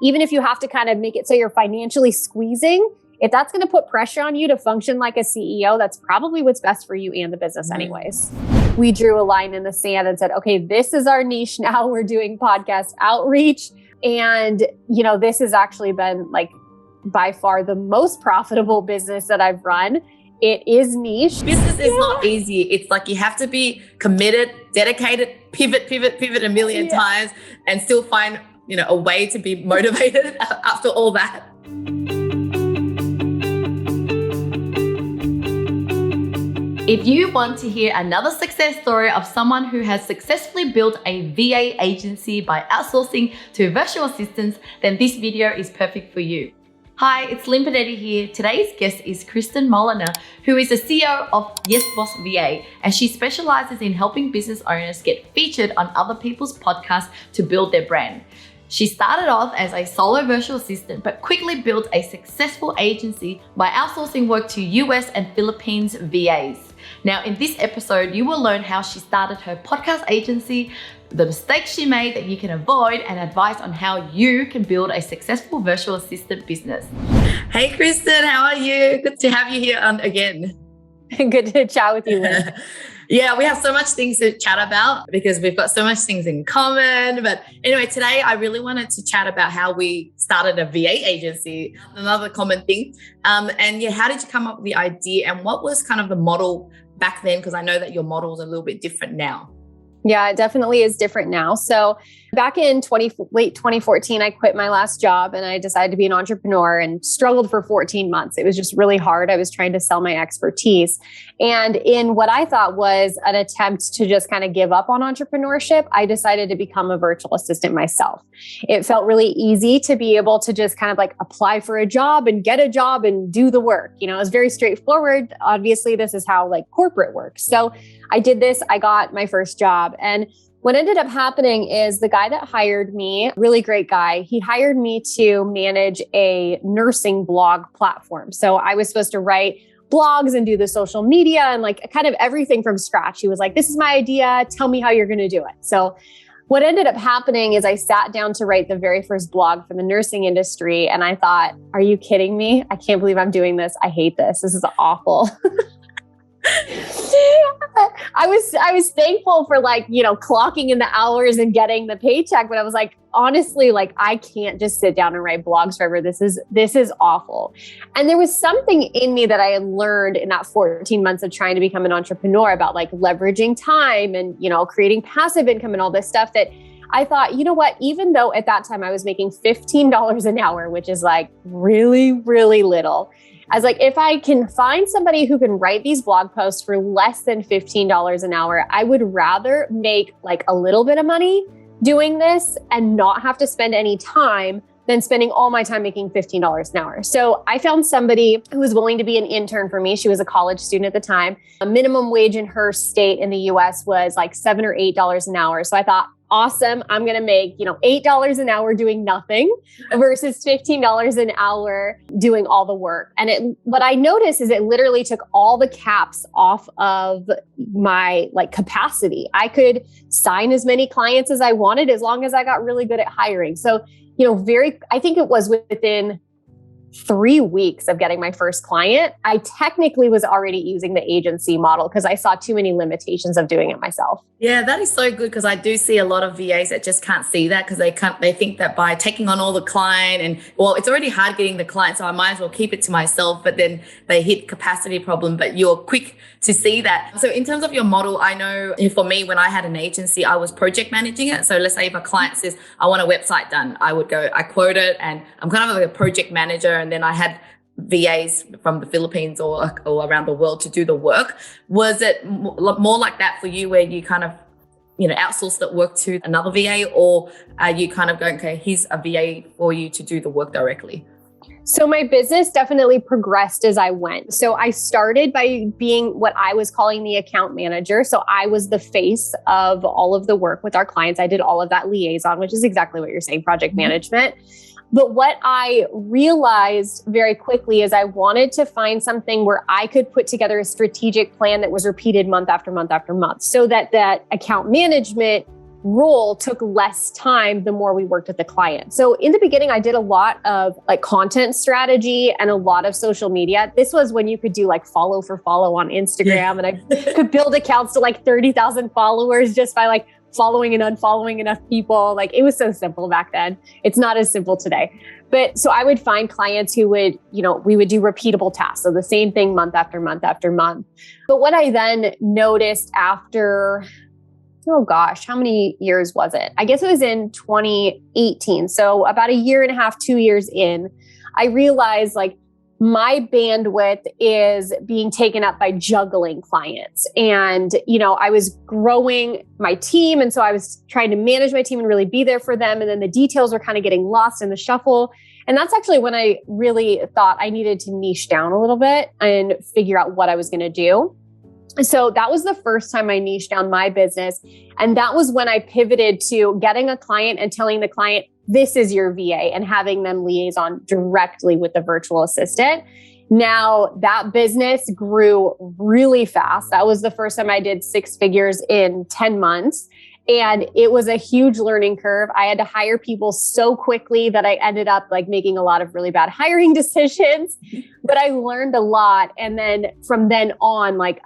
even if you have to kind of make it so you're financially squeezing, if that's going to put pressure on you to function like a CEO, that's probably what's best for you and the business anyways. We drew a line in the sand and said, okay, this is our niche now. We're doing podcast outreach. And, this has actually been like by far the most profitable business that I've run. It is niche. Business is not easy. It's like you have to be committed, dedicated, pivot a million times and still find, a way to be motivated after all that. If you want to hear another success story of someone who has successfully built a VA agency by outsourcing to virtual assistants, then this video is perfect for you. Hi, it's Linh Podetti here. Today's guest is Kristin Molenaar, who is the CEO of Yes Boss VA, and she specializes in helping business owners get featured on other people's podcasts to build their brand. She started off as a solo virtual assistant, but quickly built a successful agency by outsourcing work to US and Philippines VAs. Now, in this episode, you will learn how she started her podcast agency, the mistakes she made that you can avoid, and advice on how you can build a successful virtual assistant business. Hey, Kristin, how are you? Good to have you here again. Good to chat with you, Linh. Yeah, we have so much things to chat about because we've got so much things in common. But anyway, today I really wanted to chat about how we started a VA agency, another common thing. How did you come up with the idea and what was kind of the model back then? Because I know that your model is a little bit different now. Yeah, it definitely is different now. So back in late 2014, I quit my last job and I decided to be an entrepreneur and struggled for 14 months. It was just really hard. I was trying to sell my expertise. And in what I thought was an attempt to just kind of give up on entrepreneurship, I decided to become a virtual assistant myself. It felt really easy to be able to just kind of like apply for a job and get a job and do the work. It was very straightforward. Obviously, this is how like corporate works. So I did this. I got my first job. And what ended up happening is the guy that hired me, really great guy, he hired me to manage a nursing blog platform. So I was supposed to write blogs and do the social media and like kind of everything from scratch. He was like, this is my idea. Tell me how you're going to do it. So what ended up happening is I sat down to write the very first blog for the nursing industry. And I thought, are you kidding me? I can't believe I'm doing this. I hate this. This is awful. I was thankful for clocking in the hours and getting the paycheck, but I was like, honestly, I can't just sit down and write blogs forever. This is awful. And there was something in me that I had learned in that 14 months of trying to become an entrepreneur about leveraging time and, creating passive income and all this stuff that I thought, you know what, even though at that time I was making $15 an hour, which is really, really little, I was like, if I can find somebody who can write these blog posts for less than $15 an hour, I would rather make a little bit of money doing this and not have to spend any time than spending all my time making $15 an hour. So I found somebody who was willing to be an intern for me. She was a college student at the time. A minimum wage in her state in the US was $7 or $8 an hour. So I thought, awesome, I'm going to make, $8 an hour doing nothing versus $15 an hour doing all the work. And what I noticed is it literally took all the caps off of my capacity. I could sign as many clients as I wanted as long as I got really good at hiring. So, I think it was within 3 weeks of getting my first client, I technically was already using the agency model because I saw too many limitations of doing it myself. Yeah, that is so good because I do see a lot of VAs that just can't see that because they think that by taking on all the client and, well, it's already hard getting the client, so I might as well keep it to myself, but then they hit capacity problem, but you're quick to see that. So in terms of your model, I know for me, when I had an agency, I was project managing it. So let's say if a client says, I want a website done, I would go, I quote it and I'm kind of like a project manager. And then I had VAs from the Philippines or around the world to do the work. Was it more like that for you where you kind of, outsource that work to another VA, or are you kind of going, okay, here's a VA for you to do the work directly? So my business definitely progressed as I went. So I started by being what I was calling the account manager. So I was the face of all of the work with our clients. I did all of that liaison, which is exactly what you're saying, project management. But what I realized very quickly is I wanted to find something where I could put together a strategic plan that was repeated month after month after month so that account management role took less time the more we worked with the client. So in the beginning, I did a lot of like content strategy and a lot of social media. This was when you could do like follow for follow on Instagram, and I could build accounts to like 30,000 followers just by like following and unfollowing enough people. Like it was so simple back then. It's not as simple today. But so I would find clients who would, we would do repeatable tasks. So the same thing month after month after month. But what I then noticed after, oh gosh, how many years was it? I guess it was in 2018. So about a year and a half, 2 years in, I realized like my bandwidth is being taken up by juggling clients. And, I was growing my team. And so I was trying to manage my team and really be there for them. And then the details were kind of getting lost in the shuffle. And that's actually when I really thought I needed to niche down a little bit and figure out what I was going to do. So that was the first time I niched down my business. And that was when I pivoted to getting a client and telling the client, this is your VA, and having them liaison directly with the virtual assistant. Now that business grew really fast. That was the first time I did 6 figures in 10 months. And it was a huge learning curve. I had to hire people so quickly that I ended up like making a lot of really bad hiring decisions, but I learned a lot. And then from then on, like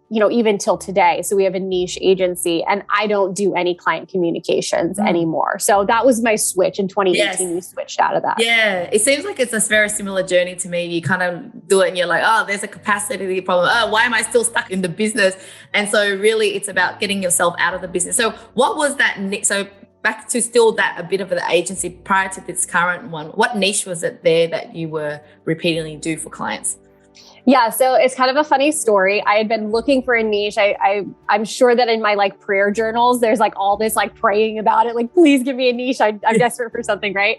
even till today, so we have a niche agency and I don't do any client communications anymore. So that was my switch in 2018. Yes. We switched out of that. Yeah. It seems like it's a very similar journey to me. You kind of do it and you're like, oh, there's a capacity problem. Oh, why am I still stuck in the business? And so really it's about getting yourself out of the business. So what was that? So back to still that a bit of the agency prior to this current one, what niche was it there that you were repeatedly do for clients? Yeah, so it's kind of a funny story. I had been looking for a niche. I'm sure that in my like prayer journals, there's like all this like praying about it. Like, please give me a niche. I'm desperate for something, right?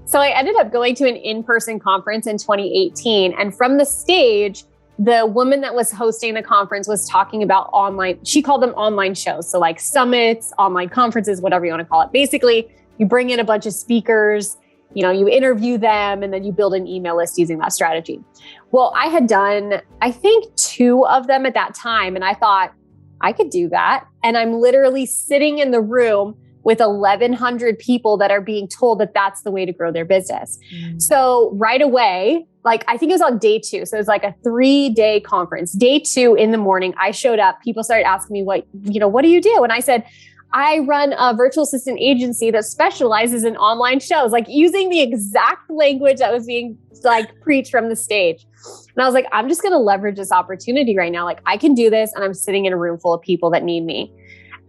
So I ended up going to an in-person conference in 2018. And from the stage, the woman that was hosting the conference was talking about online, she called them online shows. So like summits, online conferences, whatever you want to call it. Basically, you bring in a bunch of speakers, you interview them, and then you build an email list using that strategy. Well, I had done, I think 2 of them at that time. And I thought I could do that. And I'm literally sitting in the room with 1,100 people that are being told that that's the way to grow their business. So right away, like I think it was on day 2. So it was like a 3-day conference. Day 2 in the morning, I showed up. People started asking me, what do you do? And I said, I run a virtual assistant agency that specializes in online shows, like using the exact language that was being like preached from the stage. And I was like, I'm just going to leverage this opportunity right now. Like I can do this. And I'm sitting in a room full of people that need me.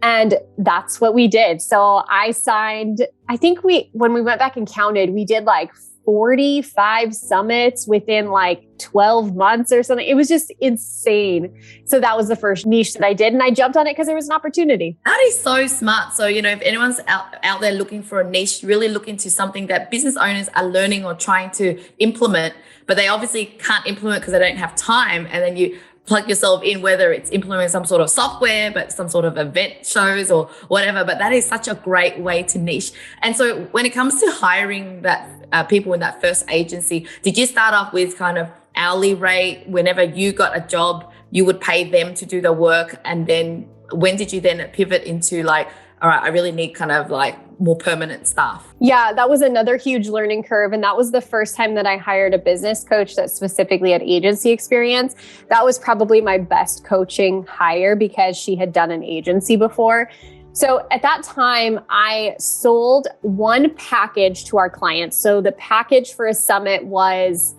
And that's what we did. So I signed, I think when we went back and counted, we did like 45 summits within like 12 months or something. It was just insane. So that was the first niche that I did. And I jumped on it because there was an opportunity. That is so smart. So, if anyone's out there looking for a niche, really look into something that business owners are learning or trying to implement, but they obviously can't implement because they don't have time. And then you plug yourself in, whether it's implementing some sort of software, but some sort of event shows or whatever. But that is such a great way to niche. And so when it comes to hiring that people in that first agency, did you start off with kind of hourly rate? Whenever you got a job, you would pay them to do the work. And then when did you then pivot into like, all right, I really need kind of like more permanent staff? Yeah, that was another huge learning curve. And that was the first time that I hired a business coach that specifically had agency experience. That was probably my best coaching hire because she had done an agency before. So at that time, I sold one package to our clients. So the package for a summit was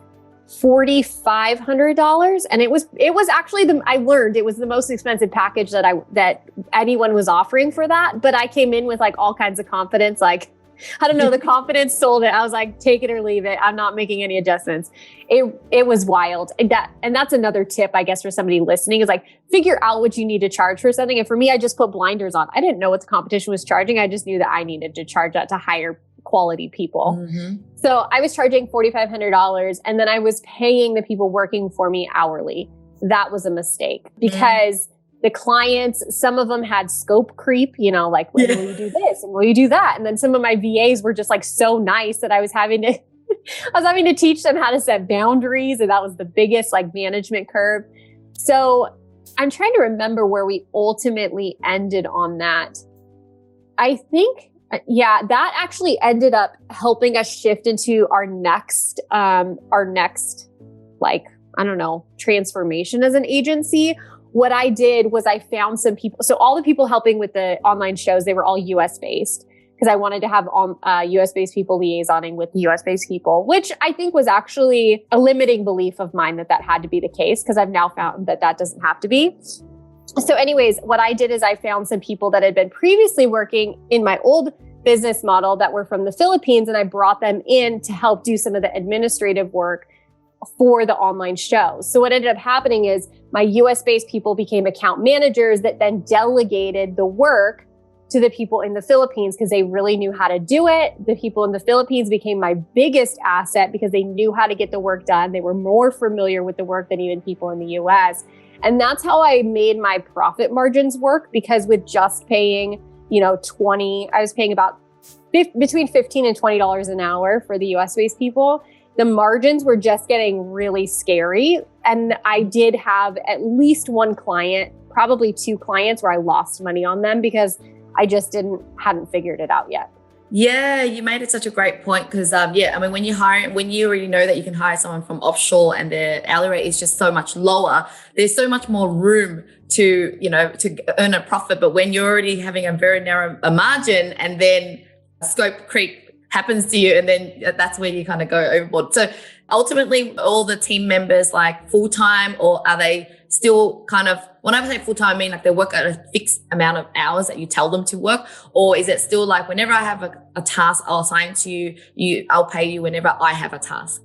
$4,500. And it was actually I learned it was the most expensive package that anyone was offering for that. But I came in with like all kinds of confidence, like, I don't know, the confidence sold it. I was like, take it or leave it. I'm not making any adjustments. It was wild. And that's another tip, I guess, for somebody listening is like, figure out what you need to charge for something. And for me, I just put blinders on. I didn't know what the competition was charging. I just knew that I needed to charge that to hire quality people. Mm-hmm. So I was charging $4,500 and then I was paying the people working for me hourly. That was a mistake because the clients, some of them had scope creep, like, will you do this and will you do that? And then some of my VAs were just like so nice that I was having to teach them how to set boundaries. And that was the biggest like management curve. So I'm trying to remember where we ultimately ended on that. I think, yeah, that actually ended up helping us shift into our next, like, I don't know, transformation as an agency. What I did was I found some people. So all the people helping with the online shows, they were all US based, because I wanted to have US based people liaisoning with US based people, which I think was actually a limiting belief of mine that had to be the case, because I've now found that doesn't have to be. So anyways, what I did is I found some people that had been previously working in my old business model that were from the Philippines, and I brought them in to help do some of the administrative work for the online shows. So what ended up happening is my US based people became account managers that then delegated the work to the people in the Philippines because they really knew how to do it. The people in the Philippines became my biggest asset because they knew how to get the work done. They were more familiar with the work than even people in the US. And that's how I made my profit margins work, because with just paying, I was paying about between $15 and $20 an hour for the US based people. The margins were just getting really scary. And I did have at least one client, probably two clients, where I lost money on them because I just hadn't figured it out yet. Yeah, you made it such a great point, because when you already know that you can hire someone from offshore and their hourly rate is just so much lower, there's so much more room to earn a profit. But when you're already having a very narrow margin, and then scope creep happens to you, and then that's where you kind of go overboard. So ultimately, all the team members like full-time, or are they still kind of, when I say full-time, I mean like they work at a fixed amount of hours that you tell them to work? Or is it still like, whenever I have a task I'll assign to you, I'll pay you whenever I have a task?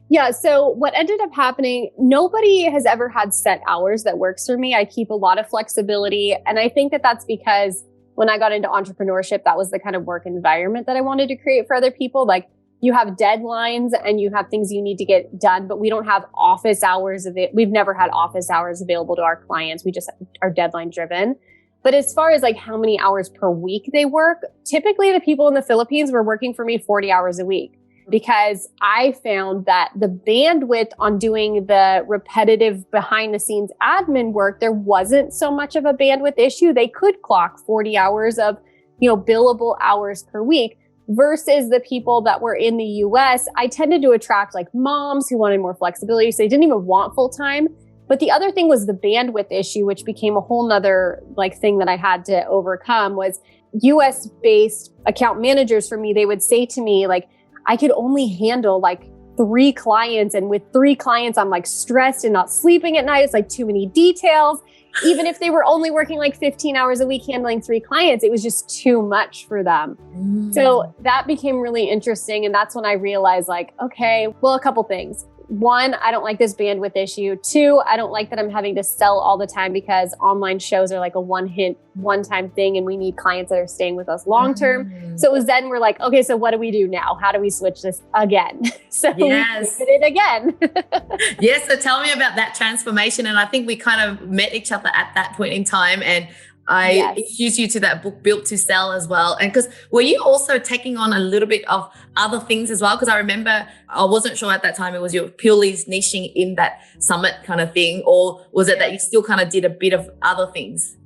Yeah. So what ended up happening, nobody has ever had set hours that works for me. I keep a lot of flexibility. And I think that that's because when I got into entrepreneurship, that was the kind of work environment that I wanted to create for other people. Like, you have deadlines and you have things you need to get done, but we don't have office hours of it. We've never had office hours available to our clients. We just are deadline driven. But as far as like how many hours per week they work, typically the people in the Philippines were working for me 40 hours a week, because I found that the bandwidth on doing the repetitive behind the scenes admin work, there wasn't so much of a bandwidth issue. They could clock 40 hours of, billable hours per week. Versus the people that were in the US, I tended to attract like moms who wanted more flexibility. So they didn't even want full time. But the other thing was the bandwidth issue, which became a whole nother like thing that I had to overcome. Was US based account managers for me, they would say to me, like, I could only handle like 3 clients. And with 3 clients, I'm like stressed and not sleeping at night. It's like too many details. Even if they were only working like 15 hours a week handling 3 clients, it was just too much for them. So that became really interesting. And that's when I realized, like, okay, well, a couple things. 1, I don't like this bandwidth issue. 2, I don't like that I'm having to sell all the time, because online shows are like a one-time thing, and we need clients that are staying with us long-term. So it was then we're like, okay, so what do we do now? How do we switch this again? So yes. we did it again. Yes. So tell me about that transformation. And I think we kind of met each other at that point in time, and I introduced you to that book, Built to Sell, as well. And because were you also taking on a little bit of other things as well? Because I remember, I wasn't sure at that time, it was you purely niching in that summit kind of thing, or was it that you still kind of did a bit of other things?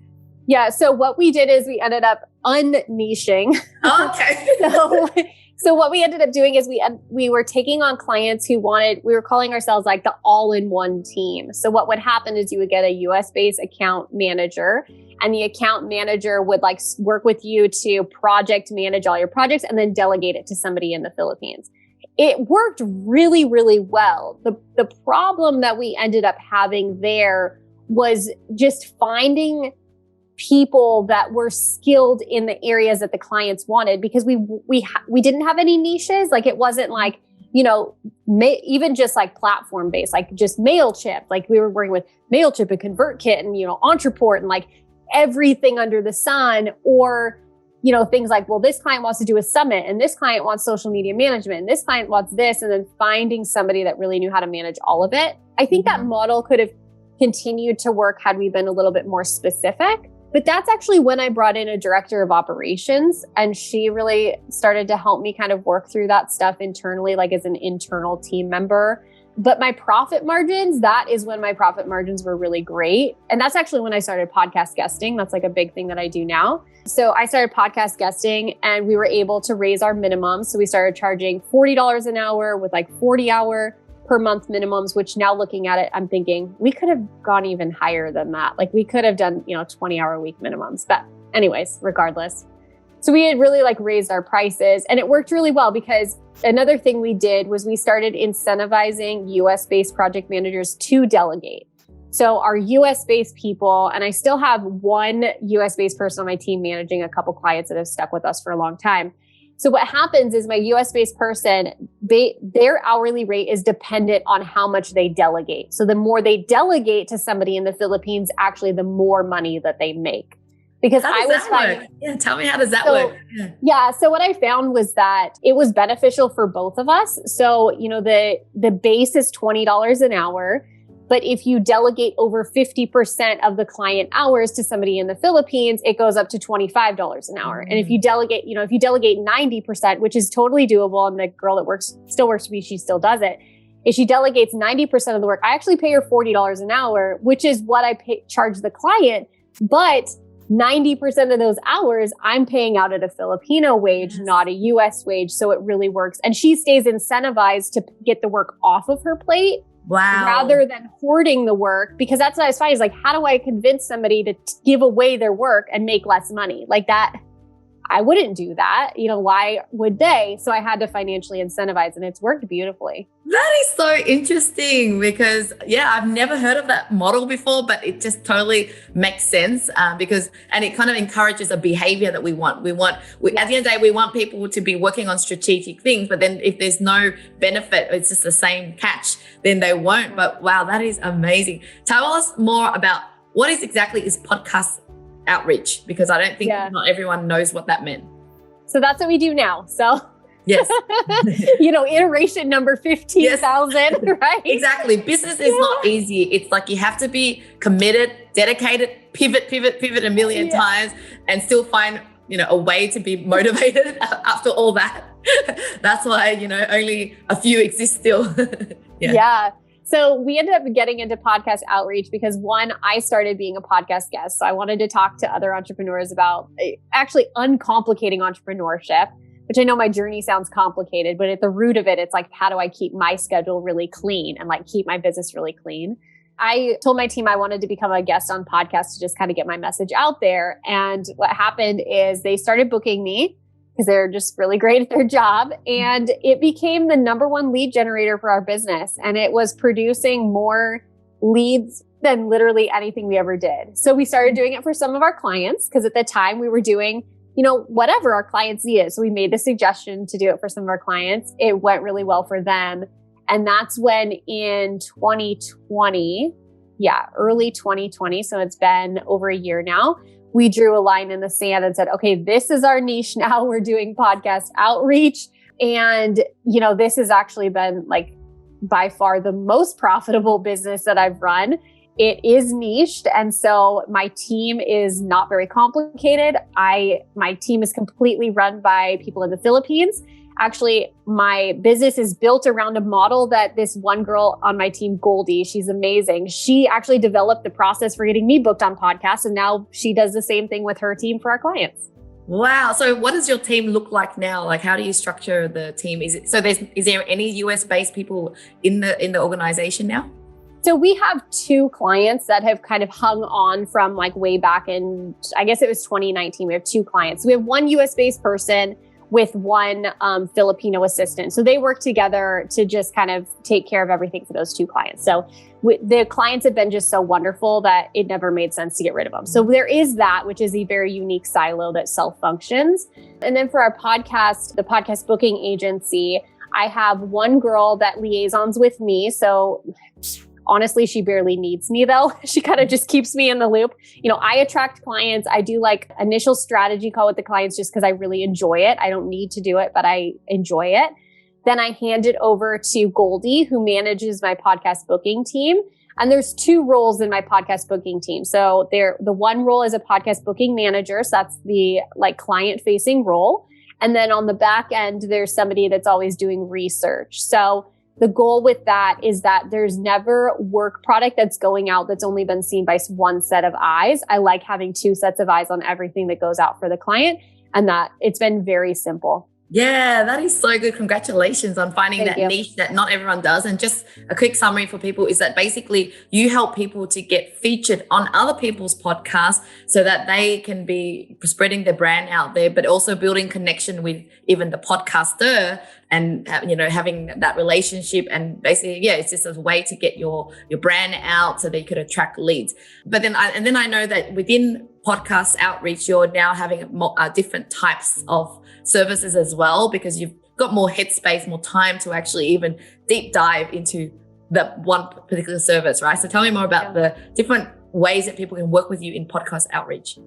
Yeah. So what we did is we ended up unniching. Oh, okay. So what we ended up doing is we were taking on clients who we were calling ourselves like the all-in-one team. So what would happen is you would get a US-based account manager, and the account manager would like work with you to project manage all your projects and then delegate it to somebody in the Philippines. It worked really, really well. The problem that we ended up having there was just finding people that were skilled in the areas that the clients wanted, because we didn't have any niches. Like, it wasn't like, even just like platform based, like just MailChimp. Like, we were working with MailChimp and ConvertKit and, Entreport and like everything under the sun. Or, things like, well, this client wants to do a summit, and this client wants social media management, and this client wants this, and then finding somebody that really knew how to manage all of it. I think that model could have continued to work had we been a little bit more specific. But that's actually when I brought in a director of operations, and she really started to help me kind of work through that stuff internally, like as an internal team member. But my profit margins, that is when my profit margins were really great. And that's actually when I started podcast guesting. That's like a big thing that I do now. So I started podcast guesting and we were able to raise our minimums. So we started charging $40 an hour with like 40-hour per month minimums, which now looking at it, I'm thinking we could have gone even higher than that. Like we could have done, 20-hour week minimums. But anyways, regardless. So we had really like raised our prices, and it worked really well because another thing we did was we started incentivizing US-based project managers to delegate. So our US-based people, and I still have one US-based person on my team managing a couple clients that have stuck with us for a long time. So what happens is my US-based person, their hourly rate is dependent on how much they delegate. So the more they delegate to somebody in the Philippines, actually the more money that they make. Because how does that work? Yeah, tell me, how does that work? Yeah. So what I found was that it was beneficial for both of us. So, the base is $20 an hour. But if you delegate over 50% of the client hours to somebody in the Philippines, it goes up to $25 an hour. And if you delegate, if you delegate 90%, which is totally doable, and the girl that still works for me, she still does it. If she delegates 90% of the work, I actually pay her $40 an hour, which is what I charge the client. But 90% of those hours I'm paying out at a Filipino wage, not a US wage. So it really works. And she stays incentivized to get the work off of her plate. Wow. Rather than hoarding the work, because that's what I was finding is like, how do I convince somebody to give away their work and make less money? Like that, I wouldn't do that. Why would they? So I had to financially incentivize, and it's worked beautifully. That is so interesting because, I've never heard of that model before, but it just totally makes sense and it kind of encourages a behavior that we want. At the end of the day, we want people to be working on strategic things, but then if there's no benefit, it's just the same catch, then they won't. But wow, that is amazing. Tell us more about what exactly is podcast outreach, because I don't think not everyone knows what that meant. So that's what we do now. So yes, iteration number 15,000, yes. Right? Exactly. Business is not easy. It's like you have to be committed, dedicated, pivot a million times, and still find a way to be motivated after all that. That's why only a few exist still. Yeah. So we ended up getting into podcast outreach because one, I started being a podcast guest. So I wanted to talk to other entrepreneurs about actually uncomplicating entrepreneurship, which I know my journey sounds complicated, but at the root of it, it's like, how do I keep my schedule really clean and like keep my business really clean? I told my team I wanted to become a guest on podcasts to just kind of get my message out there. And what happened is they started booking me because they're just really great at their job. And it became the number one lead generator for our business. And it was producing more leads than literally anything we ever did. So we started doing it for some of our clients because at the time we were doing, whatever our clients needed. So we made the suggestion to do it for some of our clients. It went really well for them. And that's when in 2020, early 2020, so it's been over a year now, we drew a line in the sand and said, okay, this is our niche now. We're doing podcast outreach. And, this has actually been like by far the most profitable business that I've run. It is niched. And so my team is not very complicated. My team is completely run by people in the Philippines. Actually, my business is built around a model that this one girl on my team, Goldie, she's amazing. She actually developed the process for getting me booked on podcasts. And now she does the same thing with her team for our clients. Wow. So what does your team look like now? Like, how do you structure the team? Is there any US based people in the organization now? So we have two clients that have kind of hung on from like way back in, I guess it was 2019. We have two clients. So we have one US based person with one Filipino assistant. So they work together to just kind of take care of everything for those two clients. So the clients have been just so wonderful that it never made sense to get rid of them. So there is that, which is a very unique silo that self-functions. And then for our podcast, the podcast booking agency, I have one girl that liaisons with me. So honestly, she barely needs me though. She kind of just keeps me in the loop. I attract clients. I do like initial strategy call with the clients just because I really enjoy it. I don't need to do it, but I enjoy it. Then I hand it over to Goldie, who manages my podcast booking team. And there's 2 roles in my podcast booking team. So the one role is a podcast booking manager. So that's the like client facing role. And then on the back end, there's somebody that's always doing research. So the goal with that is that there's never work product that's going out that's only been seen by one set of eyes. I like having 2 sets of eyes on everything that goes out for the client, and that it's been very simple. Yeah, that is so good. Congratulations on finding that niche that not everyone does. And just a quick summary for people is that basically you help people to get featured on other people's podcasts so that they can be spreading their brand out there, but also building connection with even the podcaster and, you know, having that relationship. And basically, yeah, it's just a way to get your brand out so that you could attract leads. But then I know that within podcast outreach, you're now having different types of services as well, because you've got more headspace, more time to actually even deep dive into that one particular service, right? So tell me more about the different ways that people can work with you in podcast outreach.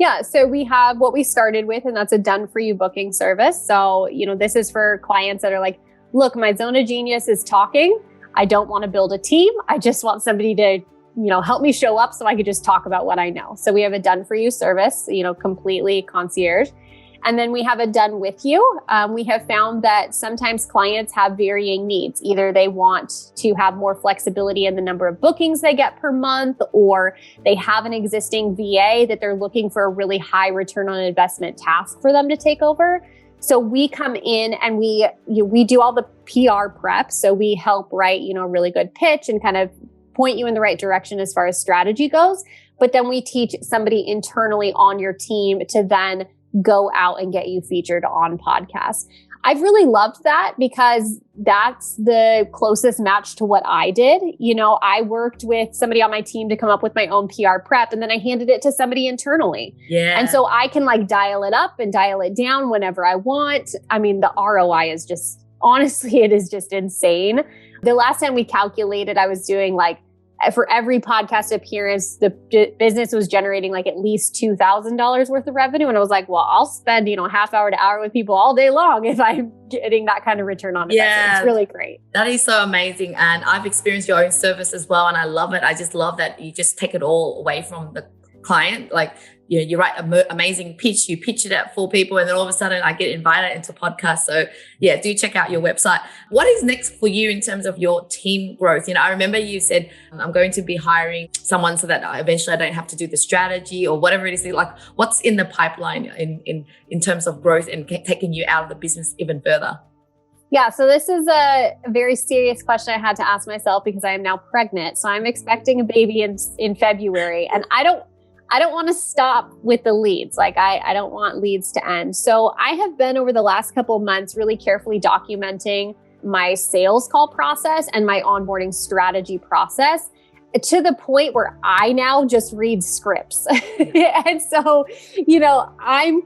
Yeah, so we have what we started with, and that's a done for you booking service. So, you know, this is for clients that are like, look, my zone of genius is talking. I don't want to build a team. I just want somebody to, you know, help me show up so I could just talk about what I know. So we have a done for you service, you know, completely concierge. And then we have a done with you. We have found that sometimes clients have varying needs. Either they want to have more flexibility in the number of bookings they get per month, or they have an existing VA that they're looking for a really high return on investment task for them to take over. So we come in and we do all the PR prep. So we help write, you know, a really good pitch and kind of point you in the right direction as far as strategy goes. But then we teach somebody internally on your team to then go out and get you featured on podcasts. I've really loved that because that's the closest match to what I did. You know, I worked with somebody on my team to come up with my own PR prep, and then I handed it to somebody internally. Yeah. And so I can like dial it up and dial it down whenever I want. I mean, the ROI is just, honestly, it is just insane. The last time we calculated, I was doing like, for every podcast appearance, the business was generating like at least $2,000 worth of revenue. And I was like, well, I'll spend, you know, half hour to hour with people all day long if I'm getting that kind of return on investment. Yeah, it's really great. That is so amazing. And I've experienced your own service as well. And I love it. I just love that you just take it all away from the client. Like, you know, you write an amazing pitch, you pitch it at 4 people, and then all of a sudden I get invited into podcasts. So yeah, do check out your website. What is next for you in terms of your team growth? You know, I remember you said, I'm going to be hiring someone so that eventually I don't have to do the strategy or whatever it is. Like, what's in the pipeline in terms of growth and taking you out of the business even further? Yeah, so this is a very serious question I had to ask myself because I am now pregnant. So I'm expecting a baby in February, and I don't want to stop with the leads. Like I don't want leads to end. So I have been over the last couple of months really carefully documenting my sales call process and my onboarding strategy process to the point where I now just read scripts. And so, you know, I'm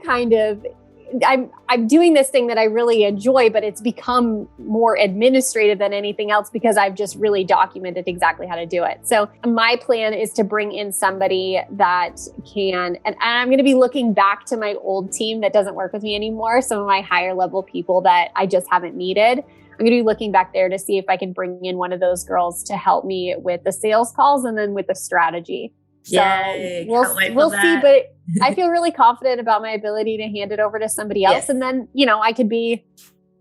doing this thing that I really enjoy, but it's become more administrative than anything else because I've just really documented exactly how to do it. So my plan is to bring in somebody that can, and I'm going to be looking back to my old team that doesn't work with me anymore, some of my higher level people that I just haven't needed. I'm going to be looking back there to see if I can bring in one of those girls to help me with the sales calls and then with the strategy. So Yay, we'll see, but I feel really confident about my ability to hand it over to somebody else. Yes. And then, you know, I could be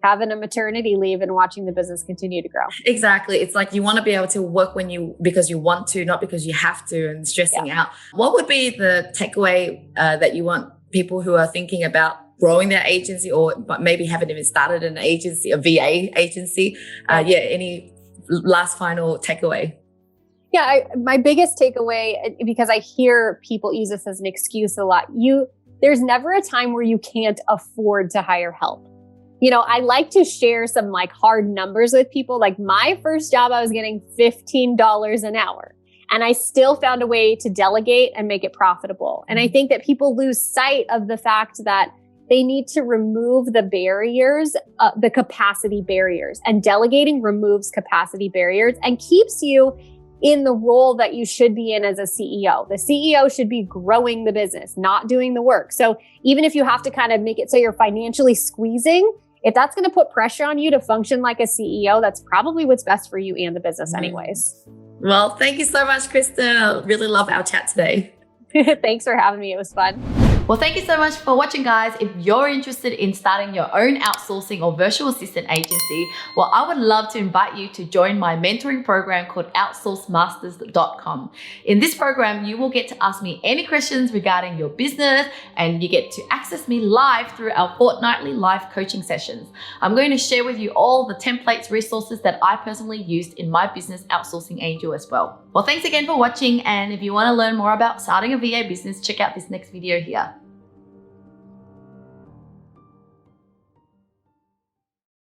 having a maternity leave and watching the business continue to grow. Exactly. It's like you want to be able to work because you want to, not because you have to, and stressing out. What would be the takeaway that you want people who are thinking about growing their agency or but maybe haven't even started an agency, a VA agency? Any last final takeaway? Yeah, my biggest takeaway, because I hear people use this as an excuse a lot, there's never a time where you can't afford to hire help. You know, I like to share some like hard numbers with people. Like my first job, I was getting $15 an hour, and I still found a way to delegate and make it profitable. And I think that people lose sight of the fact that they need to remove the barriers, the capacity barriers, and delegating removes capacity barriers and keeps you in the role that you should be in as a CEO. The CEO should be growing the business, not doing the work. So even if you have to kind of make it so you're financially squeezing, if that's going to put pressure on you to function like a CEO, that's probably what's best for you and the business anyways. Well, thank you so much, Kristin. I really love our chat today. Thanks for having me. It was fun. Well, thank you so much for watching, guys. If you're interested in starting your own outsourcing or virtual assistant agency, well, I would love to invite you to join my mentoring program called outsourcemasters.com. In this program, you will get to ask me any questions regarding your business, and you get to access me live through our fortnightly live coaching sessions. I'm going to share with you all the templates, resources that I personally used in my business outsourcing angel as well. Well, thanks again for watching. And if you want to learn more about starting a VA business, check out this next video here.